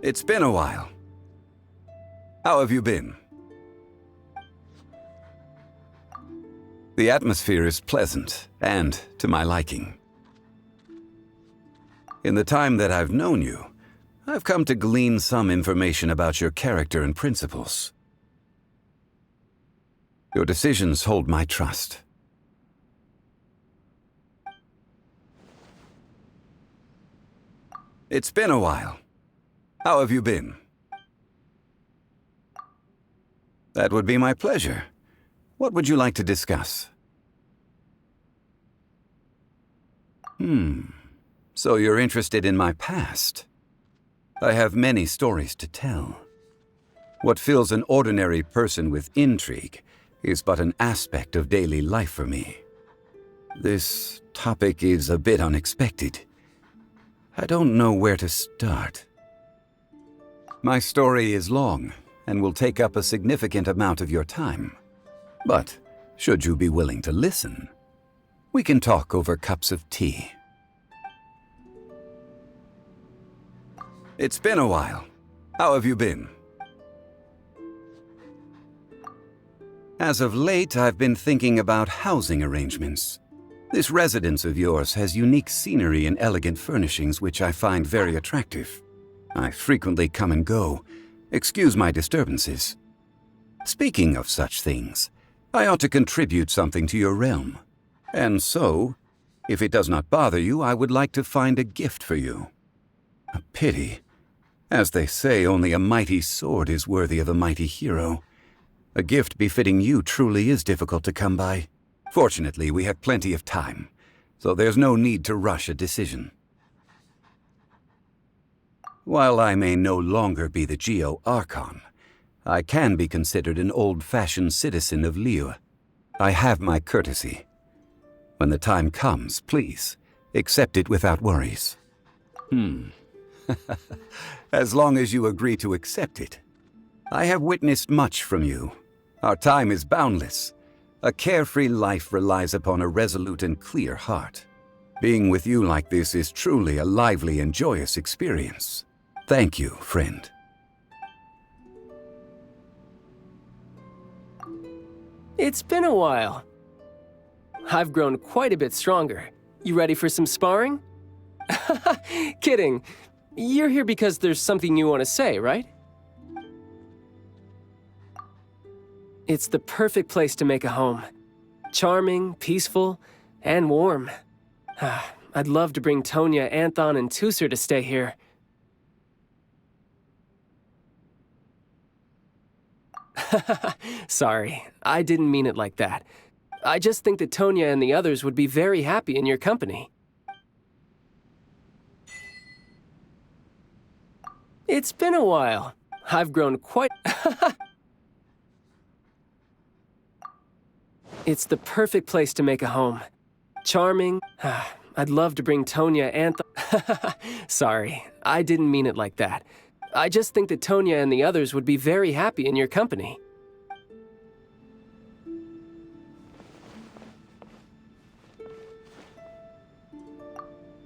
It's been a while. How have you been? The atmosphere is pleasant and to my liking. In the time that I've known you, I've come to glean some information about your character and principles. Your decisions hold my trust. It's been a while. How have you been? That would be my pleasure. What would you like to discuss? So you're interested in my past? I have many stories to tell. What fills an ordinary person with intrigue is but an aspect of daily life for me. This topic is a bit unexpected. I don't know where to start. My story is long and will take up a significant amount of your time. But should you be willing to listen, we can talk over cups of tea. It's been a while. How have you been? As of late, I've been thinking about housing arrangements. This residence of yours has unique scenery and elegant furnishings which I find very attractive. I frequently come and go. Excuse my disturbances. Speaking of such things, I ought to contribute something to your realm. And so, if it does not bother you, I would like to find a gift for you. A pity. As they say, only a mighty sword is worthy of a mighty hero. A gift befitting you truly is difficult to come by. Fortunately, we have plenty of time, so there's no need to rush a decision. While I may no longer be the Geo-Archon, I can be considered an old-fashioned citizen of Liyue. I have my courtesy. When the time comes, please, accept it without worries. As long as you agree to accept it. I have witnessed much from you. Our time is boundless. A carefree life relies upon a resolute and clear heart. Being with you like this is truly a lively and joyous experience. Thank you, friend. It's been a while. I've grown quite a bit stronger. You ready for some sparring? Kidding. You're here because there's something you want to say, right? It's the perfect place to make a home. Charming, peaceful, and warm. I'd love to bring Tonya, Anthon, and Tusser to stay here. Sorry, I didn't mean it like that. I just think that Tonya and the others would be very happy in your company. It's been a while. I've grown quite... It's the perfect place to make a home. Charming. I'd love to bring Tonya and... Sorry, I didn't mean it like that. I just think that Tonya and the others would be very happy in your company.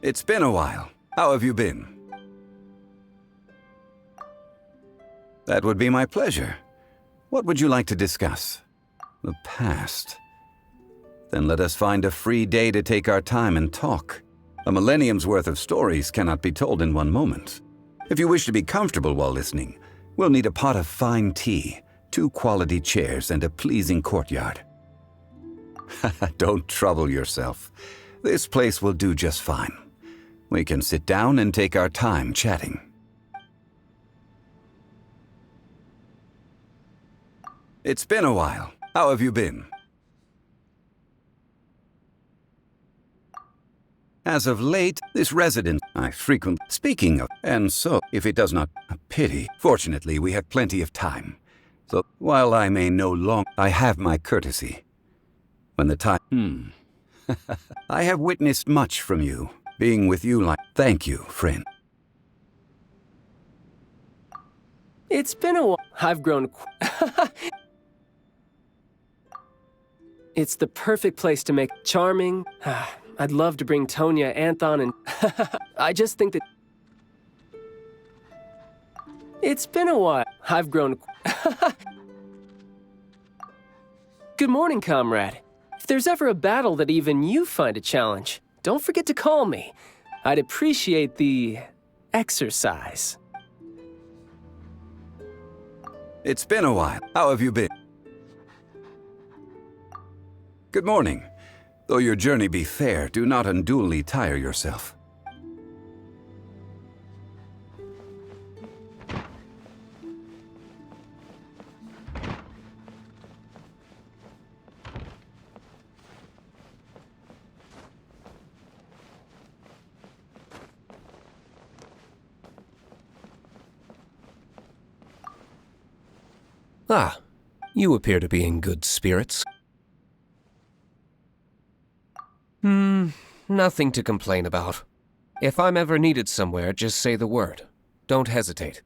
It's been a while. How have you been? That would be my pleasure. What would you like to discuss? The past. Then let us find a free day to take our time and talk. A millennium's worth of stories cannot be told in one moment. If you wish to be comfortable while listening, we'll need a pot of fine tea, 2 quality chairs, and a pleasing courtyard. Don't trouble yourself. This place will do just fine. We can sit down and take our time chatting. It's been a while. How have you been? As of late, this residence I frequent... Speaking of... And so, if it does not... A pity. Fortunately, we have plenty of time. So, while I may no longer... I have my courtesy. When the time... I have witnessed much from you. Being with you like... Thank you, friend. It's been a while. I've grown... It's the perfect place to make... Charming. I'd love to bring Tonya, Anthon, and... I just think that... It's been a while. I've grown... Good morning, comrade. If there's ever a battle that even you find a challenge, don't forget to call me. I'd appreciate the exercise. It's been a while. How have you been? Good morning. Though your journey be fair, do not unduly tire yourself. Ah, you appear to be in good spirits. Nothing to complain about. If I'm ever needed somewhere, just say the word. Don't hesitate.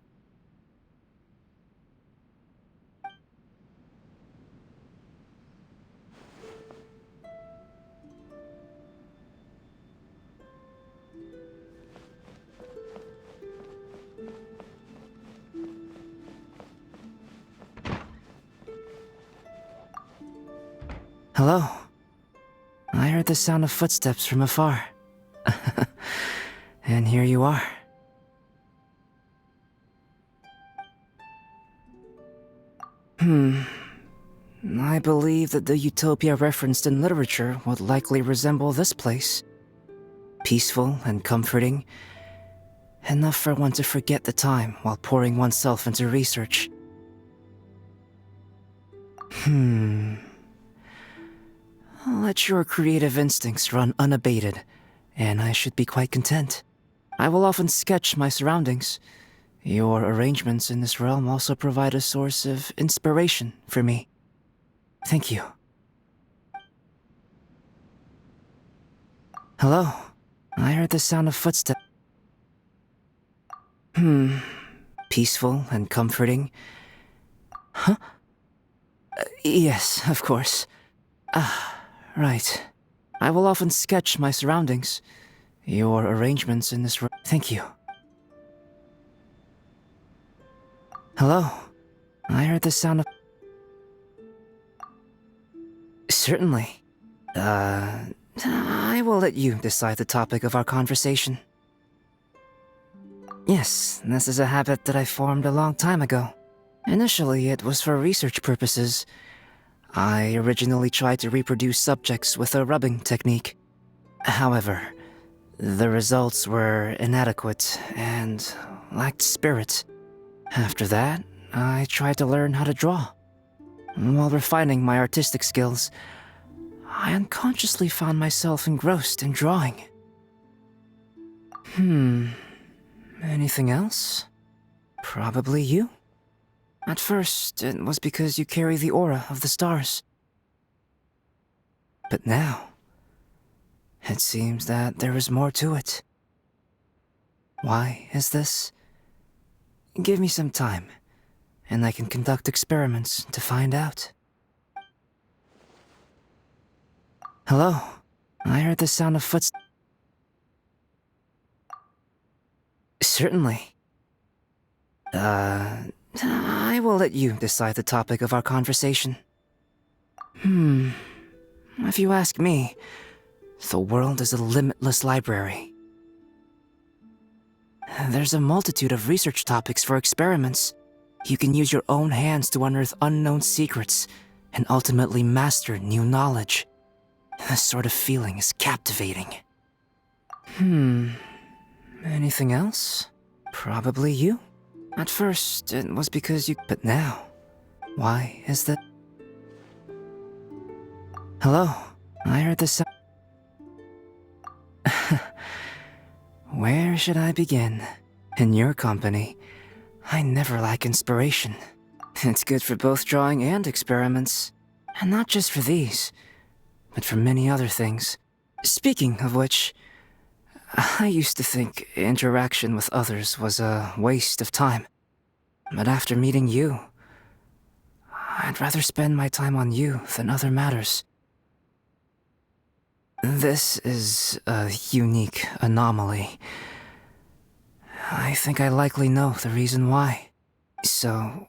Hello. I heard the sound of footsteps from afar. And here you are. I believe that the utopia referenced in literature would likely resemble this place. Peaceful and comforting. Enough for one to forget the time while pouring oneself into research. Let your creative instincts run unabated, and I should be quite content. I will often sketch my surroundings. Your arrangements in this realm also provide a source of inspiration for me. Thank you. Hello. I heard the sound of footsteps. Peaceful and comforting. Huh? Yes, of course. Right. I will often sketch my surroundings. Your arrangements in this room. Thank you. Hello. I heard the sound of... Certainly. I will let you decide the topic of our conversation. Yes, this is a habit that I formed a long time ago. Initially, it was for research purposes. I originally tried to reproduce subjects with a rubbing technique. However, the results were inadequate and lacked spirit. After that, I tried to learn how to draw. While refining my artistic skills, I unconsciously found myself engrossed in drawing. Anything else? Probably you. At first, it was because you carry the aura of the stars. But now, it seems that there is more to it. Why is this? Give me some time, and I can conduct experiments to find out. Hello. I heard the sound of footsteps. Certainly. I will let you decide the topic of our conversation. If you ask me, the world is a limitless library. There's a multitude of research topics for experiments. You can use your own hands to unearth unknown secrets and ultimately master new knowledge. This sort of feeling is captivating. Anything else? Probably you. At first, it was because you... But now, why is that? Hello. I heard the sound... Where should I begin? In your company, I never lack inspiration. It's good for both drawing and experiments. And not just for these, but for many other things. Speaking of which, I used to think interaction with others was a waste of time. But after meeting you, I'd rather spend my time on you than other matters. This is a unique anomaly. I think I likely know the reason why. So,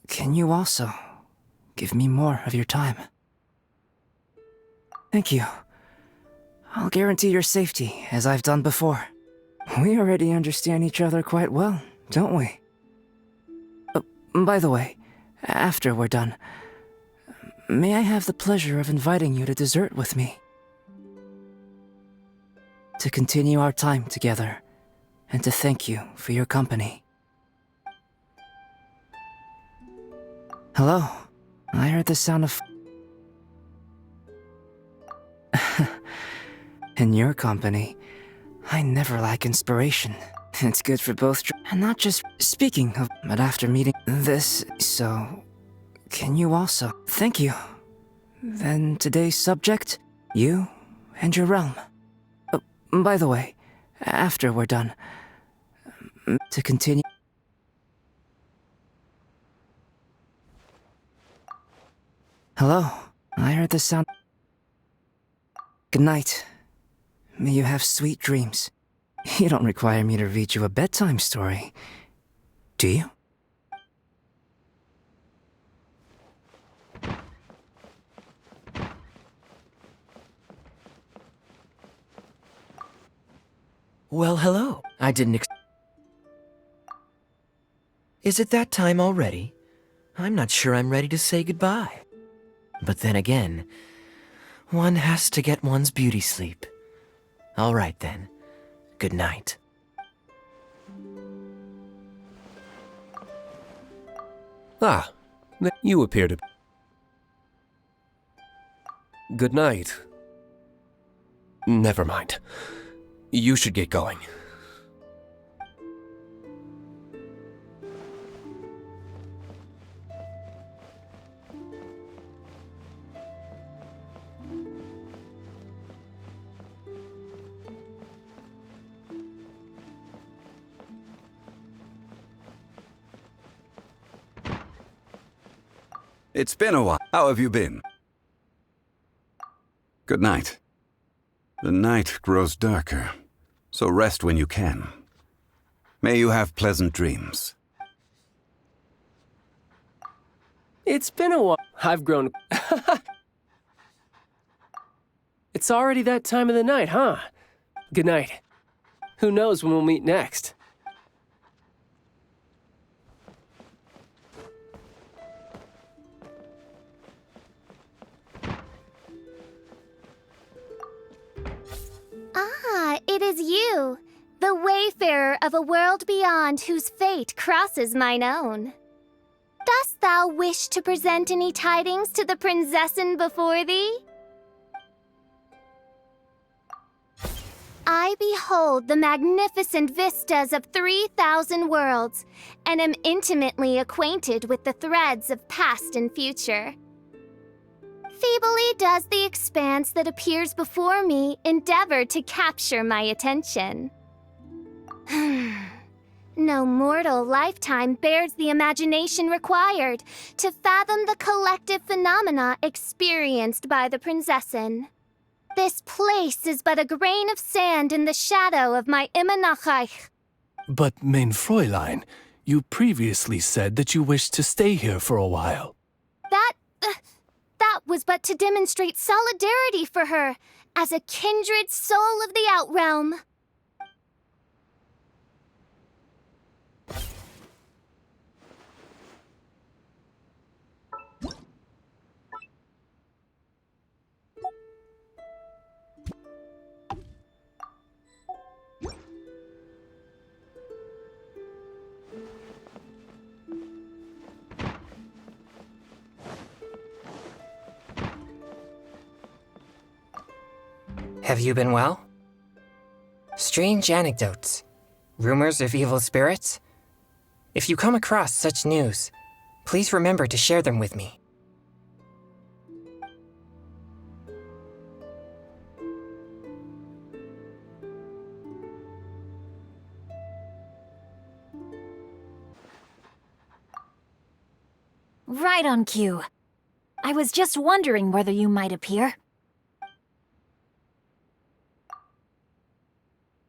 can you also give me more of your time? Thank you. I'll guarantee your safety, as I've done before. We already understand each other quite well, don't we? By the way, after we're done, may I have the pleasure of inviting you to dessert with me? To continue our time together, and to thank you for your company. Hello. I heard the sound of... In your company, I never lack inspiration. It's good for both... And not just speaking of... But after meeting this, so... Can you also... Thank you. Then today's subject, you and your realm. By the way, after we're done, to continue... Hello. I heard the sound... Good night. May you have sweet dreams. You don't require me to read you a bedtime story, do you? Well, hello. I didn't Is it that time already? I'm not sure I'm ready to say goodbye. But then again, one has to get one's beauty sleep. All right then. Good night. Ah, you appear to... Good night. Never mind. You should get going. It's been a while. How have you been? Good night. The night grows darker, so rest when you can. May you have pleasant dreams. It's been a while. I've grown... It's already that time of the night, huh? Good night. Who knows when we'll meet next? Ah, it is you, the wayfarer of a world beyond whose fate crosses mine own. Dost thou wish to present any tidings to the princessin before thee? I behold the magnificent vistas of 3,000 worlds, and am intimately acquainted with the threads of past and future. Feebly does the expanse that appears before me endeavor to capture my attention. No mortal lifetime bears the imagination required to fathom the collective phenomena experienced by the princessin. This place is but a grain of sand in the shadow of my Immenachreich. But, mein Fräulein, you previously said that you wished to stay here for a while. That was but to demonstrate solidarity for her, as a kindred soul of the Outrealm. Have you been well? Strange anecdotes, rumors of evil spirits. If you come across such news, please remember to share them with me. Right on cue. I was just wondering whether you might appear.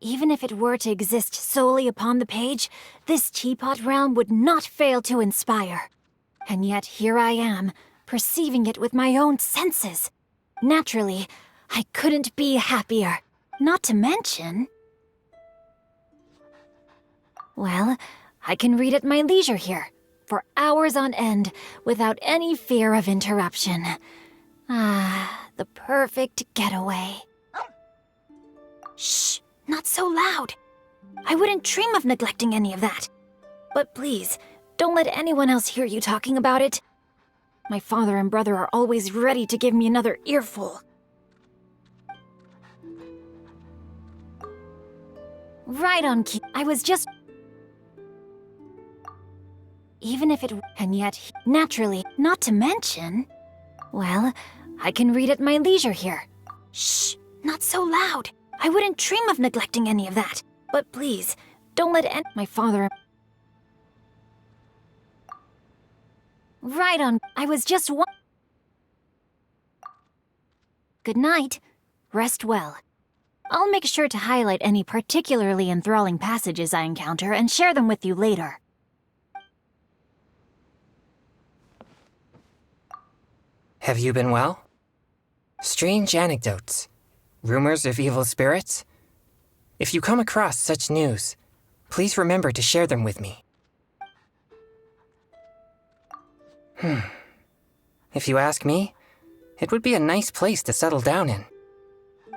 Even if it were to exist solely upon the page, this teapot realm would not fail to inspire. And yet here I am, perceiving it with my own senses. Naturally, I couldn't be happier. Not to mention... Well, I can read at my leisure here, for hours on end, without any fear of interruption. Ah, the perfect getaway. Shh, not so loud. I wouldn't dream of neglecting any of that. But please, don't let anyone else hear you talking about it. My father and brother are always ready to give me another earful. Right on cue. I was just... Even if it... And yet, naturally, not to mention... Well, I can read at my leisure here. Shh, not so loud. I wouldn't dream of neglecting any of that. But please, don't let my father... Right on. I was just Good night. Rest well. I'll make sure to highlight any particularly enthralling passages I encounter and share them with you later. Have you been well? Strange anecdotes. Rumors of evil spirits? If you come across such news, please remember to share them with me. If you ask me, it would be a nice place to settle down in.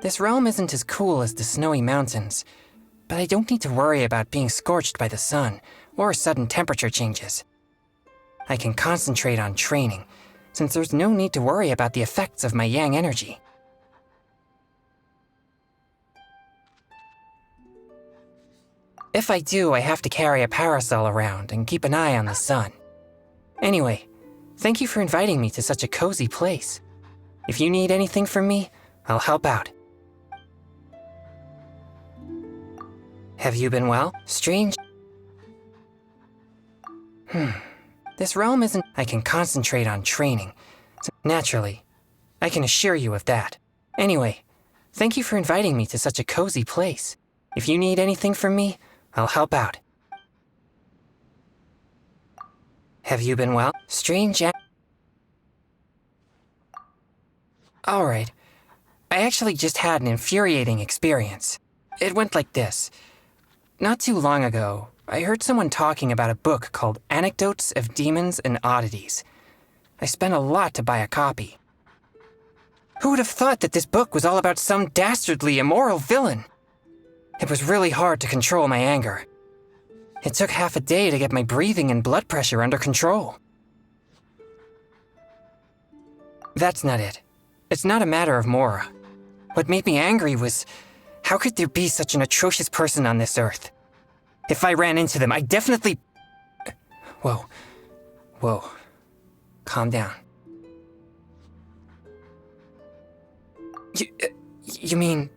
This realm isn't as cool as the snowy mountains, but I don't need to worry about being scorched by the sun or sudden temperature changes. I can concentrate on training, since there's no need to worry about the effects of my yang energy. If I do, I have to carry a parasol around and keep an eye on the sun. Anyway, thank you for inviting me to such a cozy place. If you need anything from me, I'll help out. Have you been well? Strange... This realm isn't... I can concentrate on training. Naturally, I can assure you of that. Anyway, thank you for inviting me to such a cozy place. If you need anything from me, I'll help out. Have you been well? Strange... Alright. I actually just had an infuriating experience. It went like this. Not too long ago, I heard someone talking about a book called Anecdotes of Demons and Oddities. I spent a lot to buy a copy. Who would have thought that this book was all about some dastardly, immoral villain? It was really hard to control my anger. It took half a day to get my breathing and blood pressure under control. That's not it. It's not a matter of Mora. What made me angry was, how could there be such an atrocious person on this earth? If I ran into them, I definitely... Whoa. Calm down. You mean,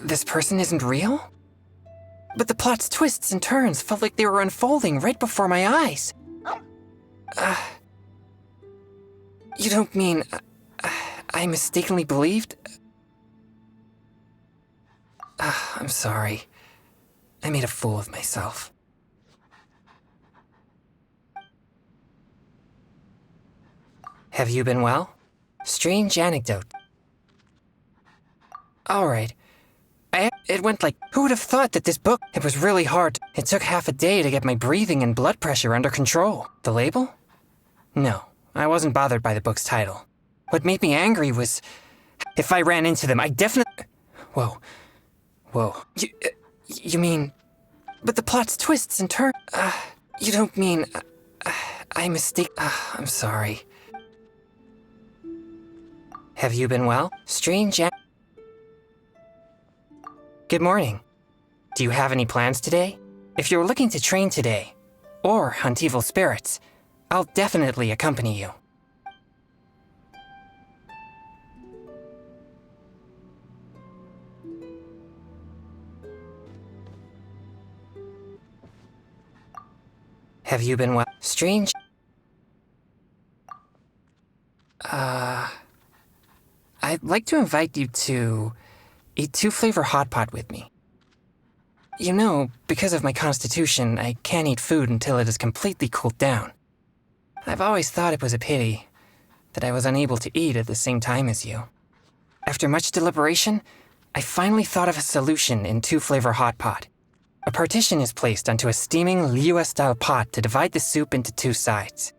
this person isn't real? But the plot's twists and turns felt like they were unfolding right before my eyes. You don't mean... I mistakenly believed? I'm sorry. I made a fool of myself. Have you been well? Strange anecdote. Alright. It went like, who would have thought that this book... It was really hard. It took half a day to get my breathing and blood pressure under control. The label? No, I wasn't bothered by the book's title. What made me angry was, if I ran into them, I definitely... Whoa. You mean... But the plot's twists and turns... You don't mean... I mistake... I'm sorry. Have you been well? Strange... Good morning. Do you have any plans today? If you're looking to train today, or hunt evil spirits, I'll definitely accompany you. Have you been well? Strange... I'd like to invite you to eat 2-flavor hot pot with me. You know, because of my constitution, I can't eat food until it is completely cooled down. I've always thought it was a pity that I was unable to eat at the same time as you. After much deliberation, I finally thought of a solution in two-flavor hot pot. A partition is placed onto a steaming Liyue-style pot to divide the soup into two sides.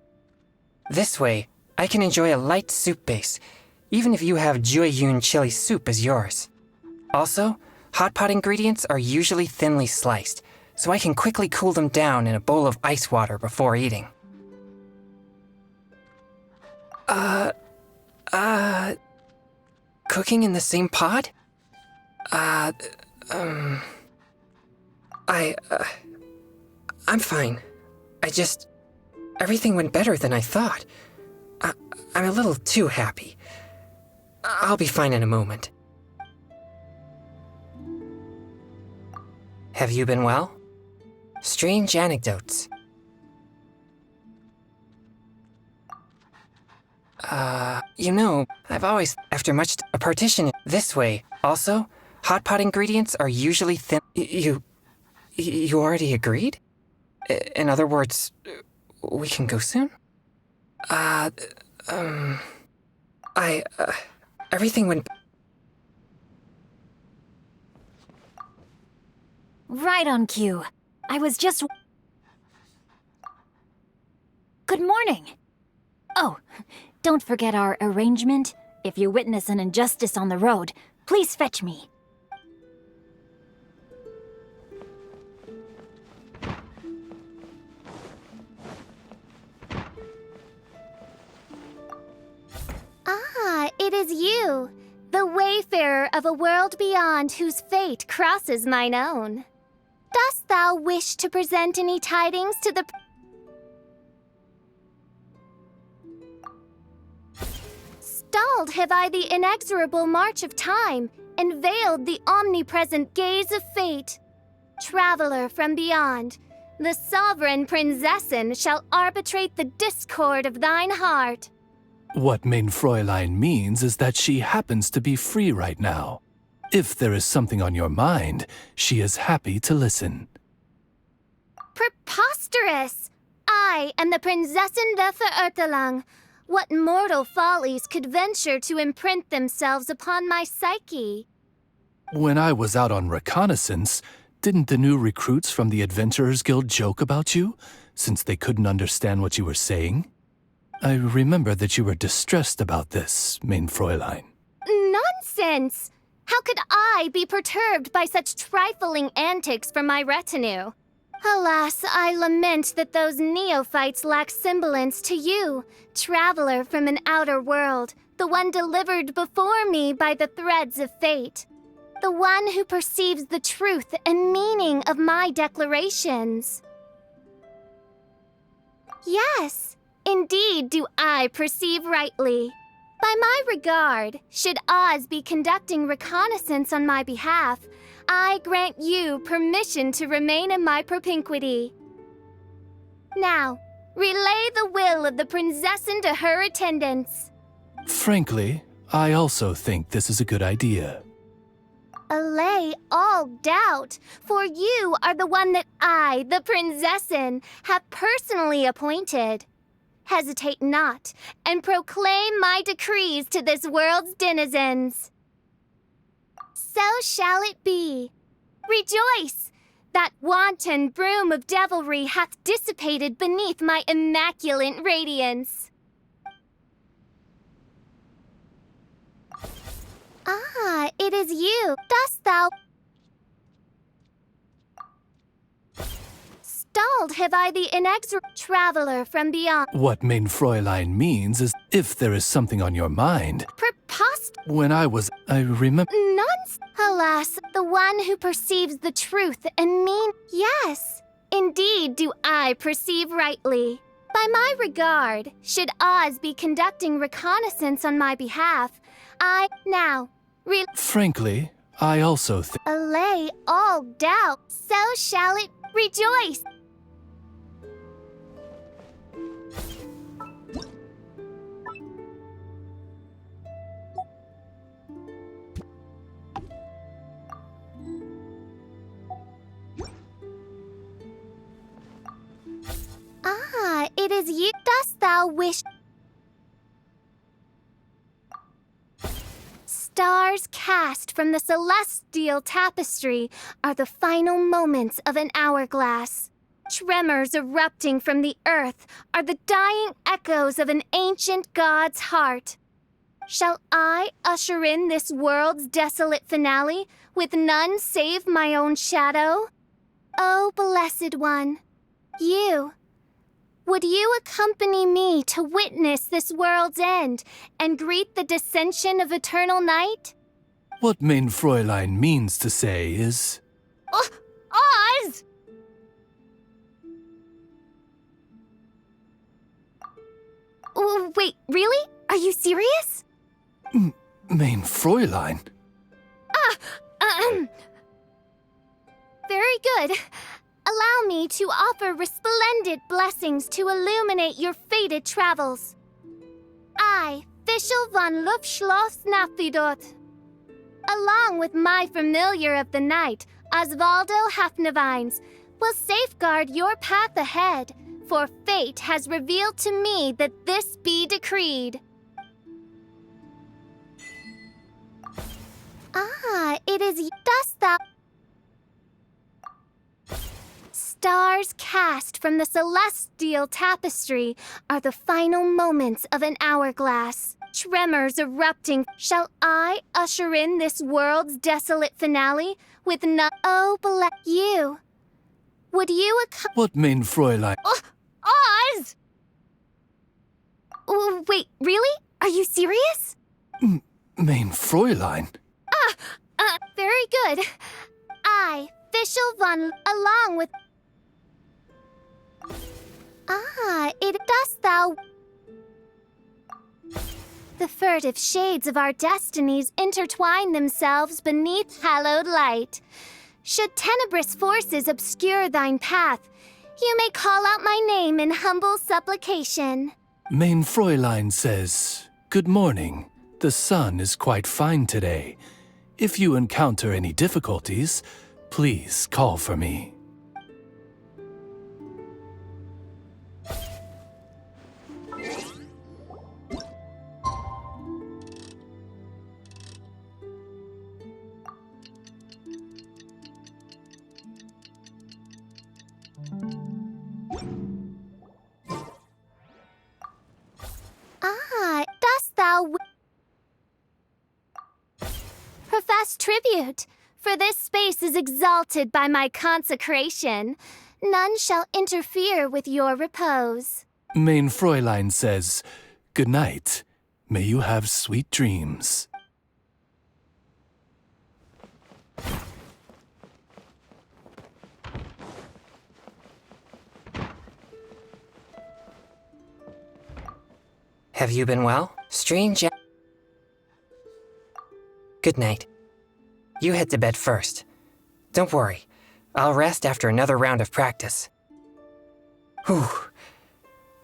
This way, I can enjoy a light soup base, even if you have Jueyun chili soup as yours. Also, hot pot ingredients are usually thinly sliced, so I can quickly cool them down in a bowl of ice water before eating. Cooking in the same pot? I'm fine. Everything went better than I thought. I'm a little too happy. I'll be fine in a moment. Have you been well? Strange anecdotes. You know, I've always, after much, a partition this way. Also, hot pot ingredients are usually thin. You already agreed? In other words, we can go soon? Everything went... Right on cue. I was just... Good morning. Oh, don't forget our arrangement. If you witness an injustice on the road, please fetch me. Ah, it is you, the wayfarer of a world beyond whose fate crosses mine own. Dost thou wish to present any tidings to the... Stalled have I the inexorable march of time, and veiled the omnipresent gaze of fate. Traveler from beyond, the sovereign princessin shall arbitrate the discord of thine heart. What mein Fräulein means is that she happens to be free right now. If there is something on your mind, she is happy to listen. Preposterous! I am the Prinzessin der Verurteilung. What mortal follies could venture to imprint themselves upon my psyche? When I was out on reconnaissance, didn't the new recruits from the Adventurers Guild joke about you, since they couldn't understand what you were saying? I remember that you were distressed about this, mein Fräulein. Nonsense! How could I be perturbed by such trifling antics from my retinue? Alas, I lament that those neophytes lack semblance to you, traveler from an outer world, the one delivered before me by the threads of fate, the one who perceives the truth and meaning of my declarations. Yes, indeed do I perceive rightly. By my regard, should Oz be conducting reconnaissance on my behalf, I grant you permission to remain in my propinquity. Now, relay the will of the Prinzessin to her attendants. Frankly, I also think this is a good idea. Allay all doubt, for you are the one that I, the Prinzessin, have personally appointed. Hesitate not, and proclaim my decrees to this world's denizens. So shall it be. Rejoice! That wanton broom of devilry hath dissipated beneath my immaculate radiance. Ah, it is you. Dost thou... Stalled have I the inexorable traveler from beyond. What mein Fräulein means is if there is something on your mind. When I remember... Nonsense! Alas, the one who perceives the truth and mean... Yes, indeed do I perceive rightly. By my regard, should Oz be conducting reconnaissance on my behalf, I now... Frankly, I also think... Allay all doubt, so shall it... Rejoice! thou wish. Stars cast from the celestial tapestry are the final moments of an hourglass. Tremors erupting from the earth are the dying echoes of an ancient god's heart. Shall I usher in this world's desolate finale with none save my own shadow? O blessed one, would you accompany me to witness this world's end and greet the descension of eternal night? What mein Fräulein means to say is... Oz! Oh, wait, really? Are you serious? Mein Fräulein? Very good. Allow me to offer resplendent blessings to illuminate your fated travels. I, Fischl von Luftschloss Nafidot, along with my familiar of the night, Osvaldo Hafnavines, will safeguard your path ahead, for fate has revealed to me that this be decreed. It is... Dost thou... Stars cast from the celestial tapestry are the final moments of an hourglass. Tremors erupting. Shall I usher in this world's desolate finale with none? Oh, you. Would you What mein Fräulein? Oz! Oh, wait, really? Are you serious? Mein Fräulein? Very good. I, Fischl von... along with... it dost thou... The furtive shades of our destinies intertwine themselves beneath hallowed light. Should tenebrous forces obscure thine path, you may call out my name in humble supplication. Mein Fräulein says, "Good morning. The sun is quite fine today. If you encounter any difficulties, please call for me." Dost thou profess tribute? For this space is exalted by my consecration. None shall interfere with your repose. Mein Fräulein says, "Good night. May you have sweet dreams." Have you been well? Strange. Good night. You head to bed first. Don't worry. I'll rest after another round of practice. Whew.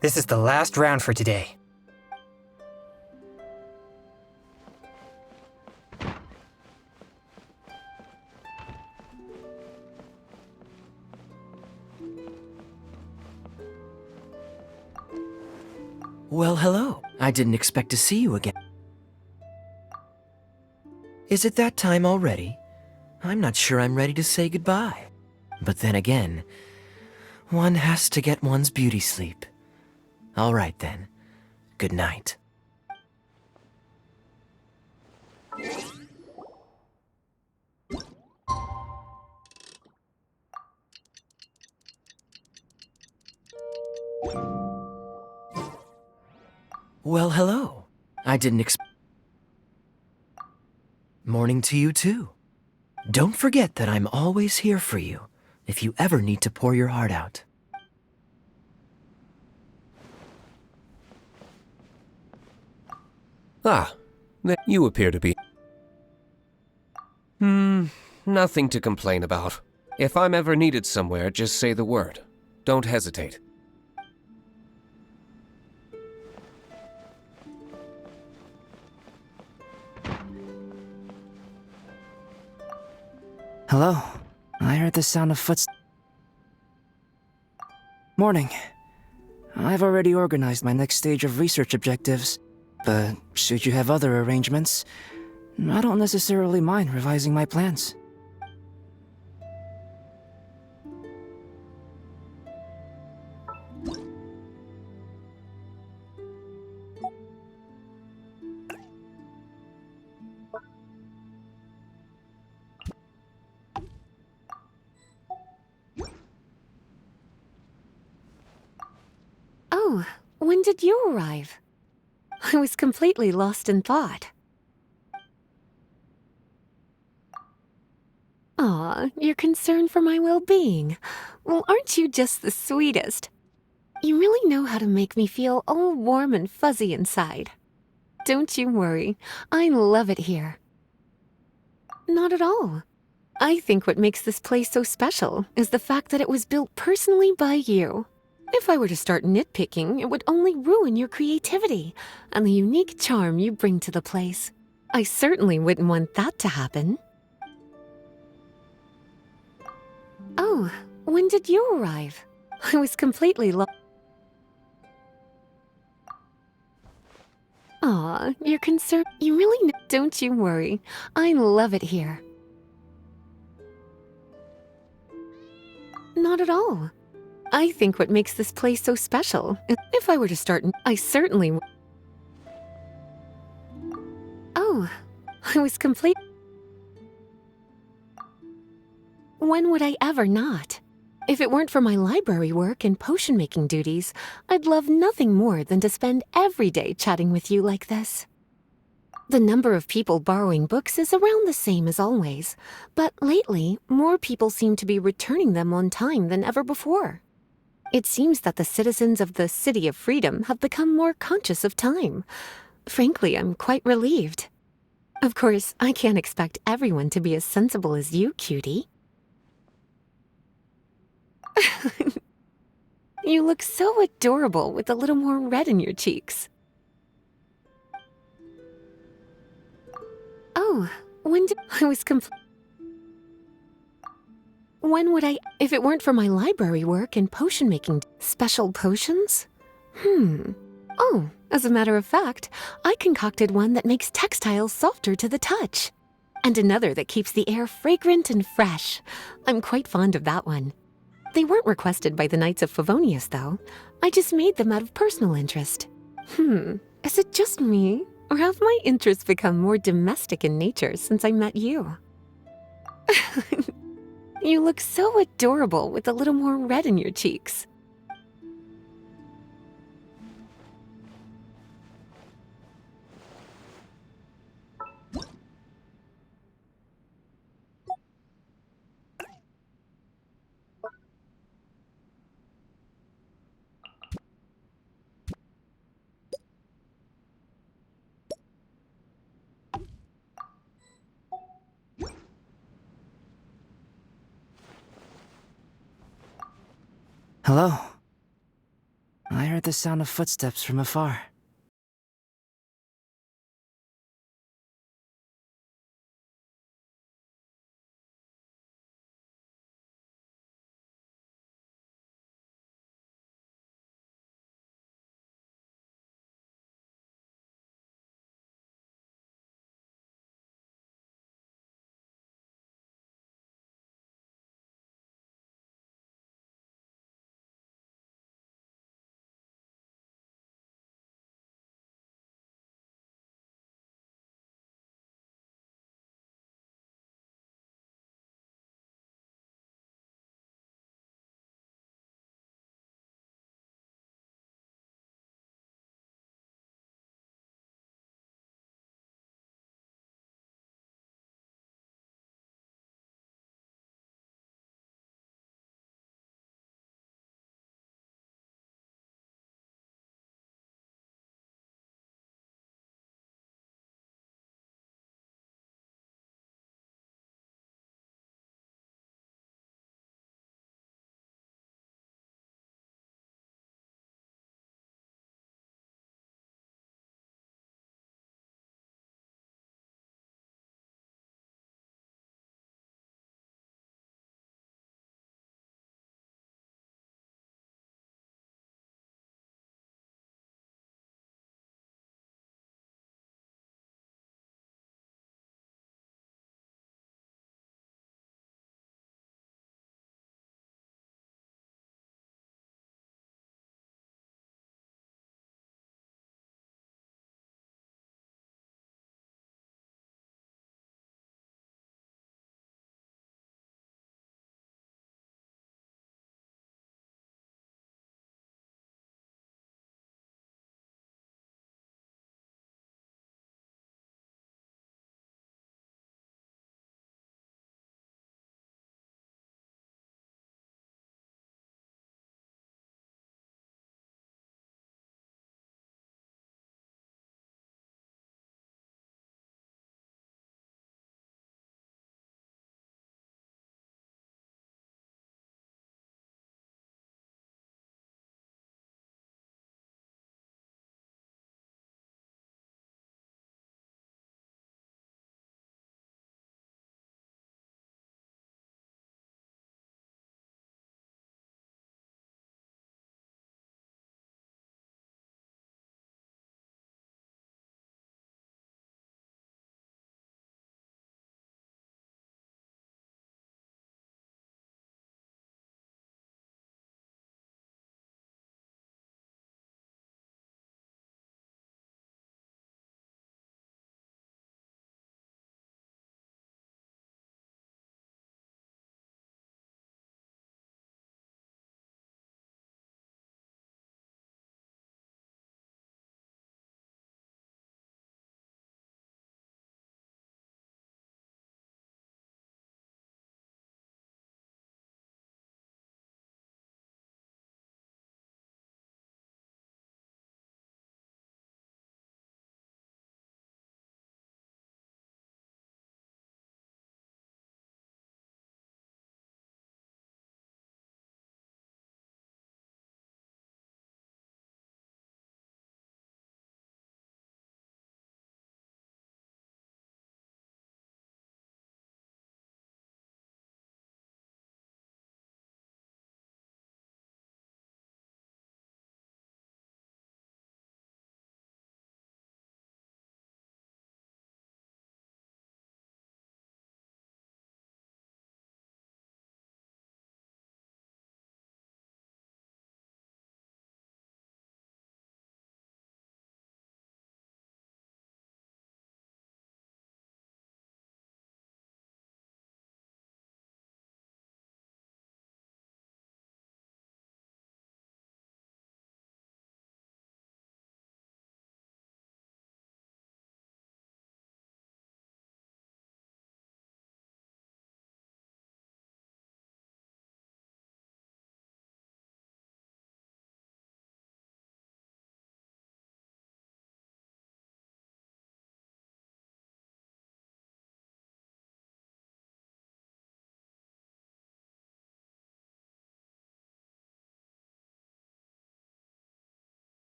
This is the last round for today. Well, hello. I didn't expect to see you again. Is it that time already? I'm not sure I'm ready to say goodbye. But then again, one has to get one's beauty sleep. All right then. Good night. Well, hello. I didn't expect... Morning to you, too. Don't forget that I'm always here for you, if you ever need to pour your heart out. You appear to be... Nothing to complain about. If I'm ever needed somewhere, just say the word. Don't hesitate. Hello. I heard the sound of footsteps. Morning. I've already organized my next stage of research objectives, but should you have other arrangements, I don't necessarily mind revising my plans. Oh, when did you arrive? I was completely lost in thought. Aw, you're concerned for my well-being. Well, aren't you just the sweetest? You really know how to make me feel all warm and fuzzy inside. Don't you worry, I love it here. Not at all. I think what makes this place so special is the fact that it was built personally by you. If I were to start nitpicking, it would only ruin your creativity and the unique charm you bring to the place. I certainly wouldn't want that to happen. Oh, when did you arrive? I was completely lost. Aw, you're concerned. You really don't you worry. I love it here. Not at all. I think what makes this place so special is if I were to start, I certainly. Oh, I was complete. When would I ever not? If it weren't for my library work and potion-making duties, I'd love nothing more than to spend every day chatting with you like this. The number of people borrowing books is around the same as always, but lately, more people seem to be returning them on time than ever before. It seems that the citizens of the City of Freedom have become more conscious of time. Frankly, I'm quite relieved. Of course, I can't expect everyone to be as sensible as you, cutie. You look so adorable with a little more red in your cheeks. Oh, when did I was When would I, if it weren't for my library work and potion-making special potions? Oh, as a matter of fact, I concocted one that makes textiles softer to the touch. And another that keeps the air fragrant and fresh. I'm quite fond of that one. They weren't requested by the Knights of Favonius, though. I just made them out of personal interest. Is it just me? Or have my interests become more domestic in nature since I met you? You look so adorable with a little more red in your cheeks. Hello. I heard the sound of footsteps from afar.